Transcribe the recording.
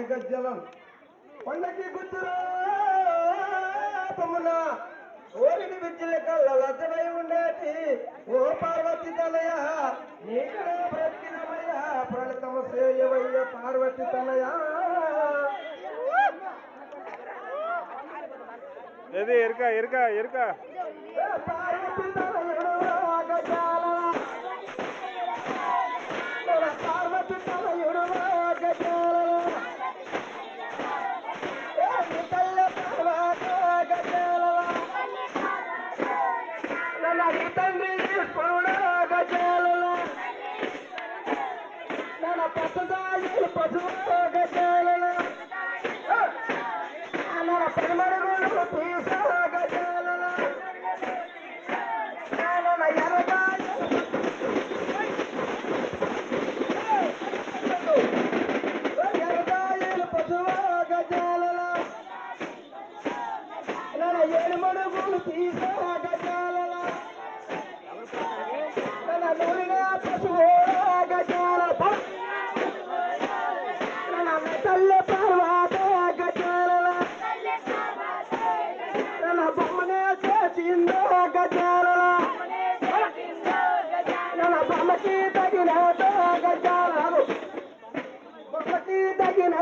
గజ్జలం కొండకి గుర్తురా తమ్మున ఓరిని విద్యుల కళ్ళ లజ్జమై ఉండేటి ఓ పార్వతి తనయ నీకడ బ్రతికినమయ్య ప్రణతమ సేయవయ్య పార్వతి తనయ ఏది ఎరుక ఎరుక ఎరుక పార్వతి తనయుడు గజాల పార్వతి తనయుడు గజాల తండ్రి గజాలలో నన్న పసుదాయులు పశువు గజాలలో నన్న పరిమళగులు తీసా గజాలలో నన్న ఎరదాయులు పశువు గజాలలో నన్న ఏడు మడుగులు తీసా గజాలలో తల్లి పర్వాత గజాల నన్న బొమ్మనే చేసిందో గజాల నన్న బొమ్మకి తగిన గజాల బొమ్మకి తగిన